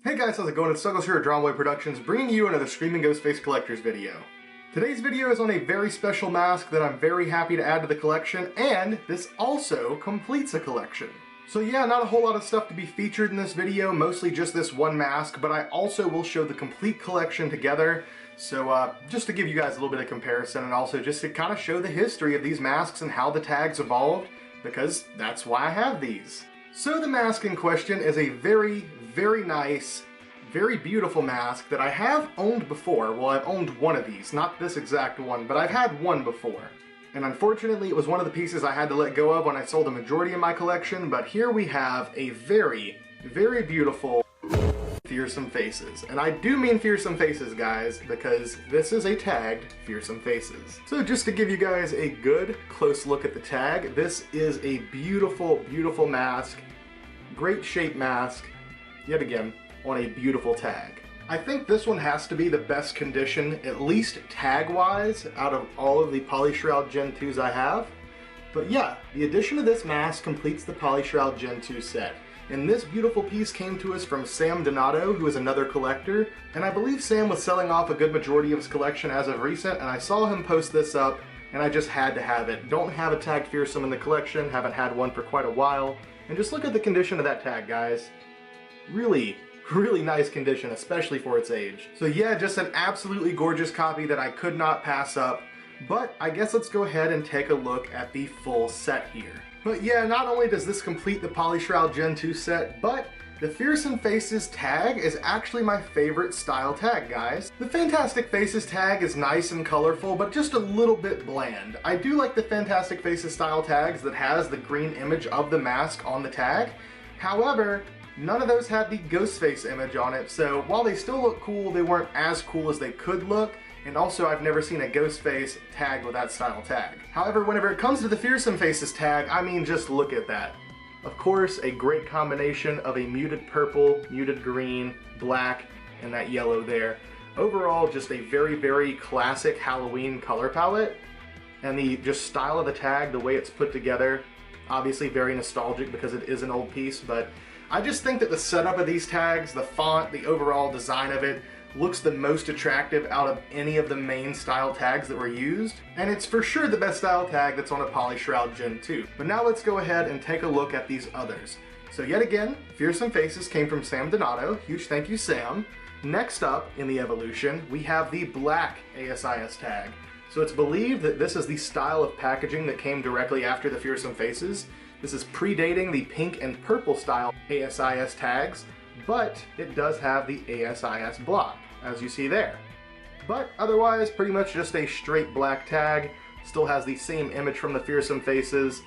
Hey guys, how's it going? It's Douglas here at Dromboy Productions, bringing you another Screaming Ghost Face Collectors video. Today's video is on a very special mask that I'm very happy to add to the collection, and this also completes a collection. So yeah, not a whole lot of stuff to be featured in this video, mostly just this one mask, but I also will show the complete collection together. So just to give you guys a little bit of comparison, and also just to kind of show the history of these masks and how the tags evolved, because that's why I have these. So the mask in question is a very nice, very beautiful mask that I have owned before. Well, I've owned one of these, not this exact one, but I've had one before. And unfortunately, it was one of the pieces I had to let go of when I sold the majority of my collection, but here we have a very beautiful Fearsome Faces. And I do mean Fearsome Faces, guys, because this is a tagged Fearsome Faces. So just to give you guys a good close look at the tag, this is a beautiful mask. Great shape mask, yet again, on a beautiful tag. I think this one has to be the best condition, at least tag-wise, out of all of the Polyshroud Gen 2s I have. But yeah, the addition of this mask completes the Polyshroud Gen 2 set. And this beautiful piece came to us from Sam Donato, who is another collector. And I believe Sam was selling off a good majority of his collection as of recent, and I saw him post this up, and I just had to have it. Don't have a tagged Fearsome in the collection, haven't had one for quite a while. And just look at the condition of that tag, guys. Really nice condition, especially for its age. So yeah, just an absolutely gorgeous copy that I could not pass up. But I guess let's go ahead and take a look at the full set here. But yeah, not only does this complete the Polyshroud Gen 2 set, but the Fearsome Faces tag is actually my favorite style tag, guys. The Fantastic Faces tag is nice and colorful, but just a little bit bland. I do like the Fantastic Faces style tags that has the green image of the mask on the tag. However, none of those had the Ghostface image on it, so while they still look cool, they weren't as cool as they could look. And also, I've never seen a Ghostface tagged with that style tag. However, whenever it comes to the Fearsome Faces tag, I mean, just look at that. Of course, a great combination of a muted purple, muted green, black, and that yellow there. Overall, just a very classic Halloween color palette. And the just style of the tag, the way it's put together, obviously very nostalgic because it is an old piece, but I just think that the setup of these tags, the font, the overall design of it, looks the most attractive out of any of the main style tags that were used, and it's for sure the best style tag that's on a Polyshroud Gen 2. But now let's go ahead and take a look at these others. So yet again, Fearsome Faces came from Sam Donato. Huge thank you, Sam. Next up in the evolution, we have the black ASIS tag. So it's believed that this is the style of packaging that came directly after the Fearsome Faces. This is predating the pink and purple style ASIS tags, but it does have the ASIS block, as you see there. But otherwise, pretty much just a straight black tag. Still has the same image from the Fearsome Faces.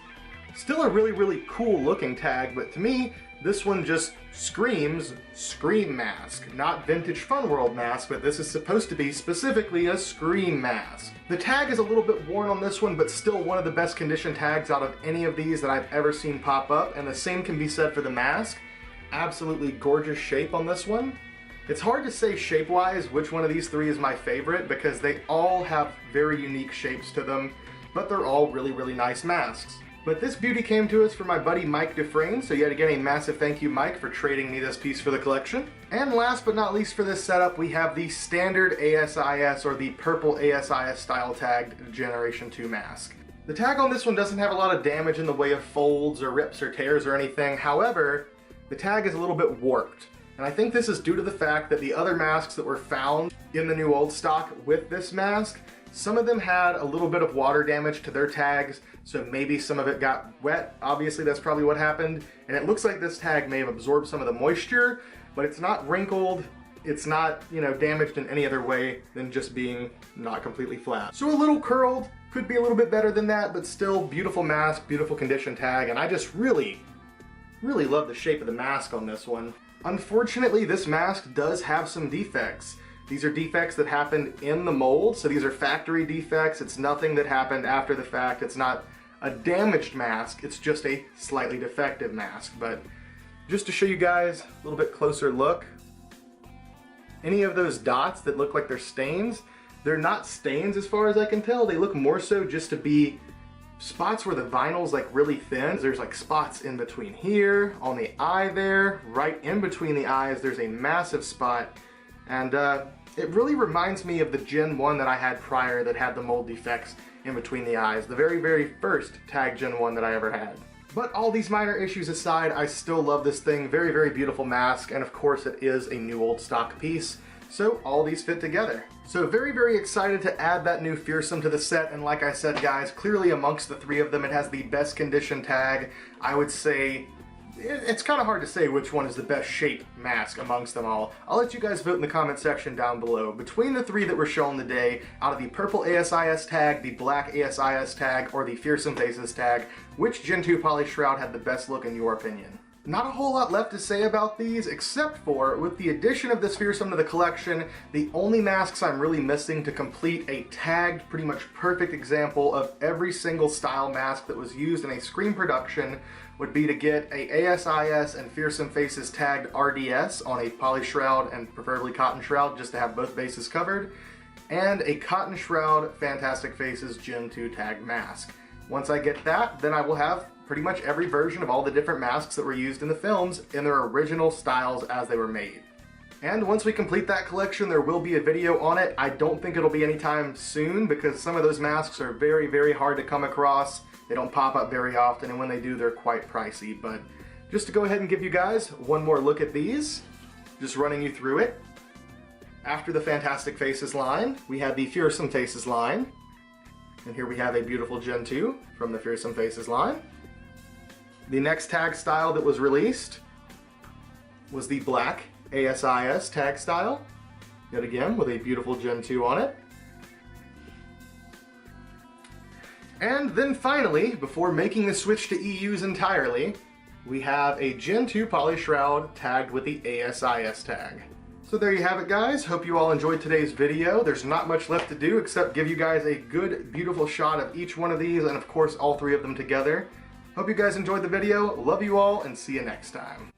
Still a really cool looking tag, but to me, this one just screams Scream mask. Not vintage Fun World mask, but this is supposed to be specifically a Scream mask. The tag is a little bit worn on this one, but still one of the best condition tags out of any of these that I've ever seen pop up, and the same can be said for the mask. Absolutely gorgeous shape on this one. It's hard to say shape-wise which one of these three is my favorite because they all have very unique shapes to them, but they're all really nice masks. But this beauty came to us from my buddy Mike Dufresne, so yet again a massive thank you, Mike, for trading me this piece for the collection. And last but not least for this setup, we have the standard ASIS, or the purple ASIS style tagged Generation 2 mask. The tag on this one doesn't have a lot of damage in the way of folds or rips or tears or anything. However, the tag is a little bit warped. And I think this is due to the fact that the other masks that were found in the new old stock with this mask, some of them had a little bit of water damage to their tags, so maybe some of it got wet. Obviously, that's probably what happened. And it looks like this tag may have absorbed some of the moisture, but it's not wrinkled. It's not, damaged in any other way than just being not completely flat. So a little curled, could be a little bit better than that, but still beautiful mask, beautiful condition tag, and I just really love the shape of the mask on this one. Unfortunately, this mask does have some defects. These are defects that happened in the mold, so these are factory defects. It's nothing that happened after the fact. It's not a damaged mask, it's just a slightly defective mask. But just to show you guys a little bit closer look, any of those dots that look like they're stains, they're not stains as far as I can tell. They look more so just to be spots where the vinyl's like really thin. There's like spots in between here, on the eye there, right in between the eyes, there's a massive spot. And it really reminds me of the Gen 1 that I had prior that had the mold defects in between the eyes. The very, very first Tag Gen 1 that I ever had. But all these minor issues aside, I still love this thing. Very, very beautiful mask, and of course it is a new old stock piece, so all these fit together. So very, very excited to add that new Fearsome to the set, and like I said guys, clearly amongst the three of them it has the best condition tag. I would say it's kind of hard to say which one is the best shape mask amongst them all. I'll let you guys vote in the comment section down below. Between the three that were shown today, out of the purple ASIS tag, the black ASIS tag, or the Fearsome Faces tag, which Gen 2 Poly Shroud had the best look in your opinion? Not a whole lot left to say about these, except for, with the addition of this Fearsome to the collection, the only masks I'm really missing to complete a tagged, pretty much perfect example of every single style mask that was used in a Scream production would be to get a ASIS and Fearsome Faces tagged RDS on a Poly Shroud and preferably Cotton Shroud just to have both bases covered, and a Cotton Shroud Fantastic Faces Gen 2 tagged mask. Once I get that, then I will have pretty much every version of all the different masks that were used in the films in their original styles as they were made. And once we complete that collection, there will be a video on it. I don't think it'll be anytime soon because some of those masks are very, very hard to come across. They don't pop up very often, and when they do, they're quite pricey. But just to go ahead and give you guys one more look at these, just running you through it. After the Fantastic Faces line, we had the Fearsome Faces line. And here we have a beautiful Gen 2 from the Fearsome Faces line. The next tag style that was released was the black ASIS tag style, yet again with a beautiful Gen 2 on it. And then finally, before making the switch to EUs entirely, we have a Gen 2 Poly Shroud tagged with the ASIS tag. So there you have it guys, hope you all enjoyed today's video. There's not much left to do except give you guys a good, beautiful shot of each one of these and of course all three of them together. Hope you guys enjoyed the video, love you all, and see you next time.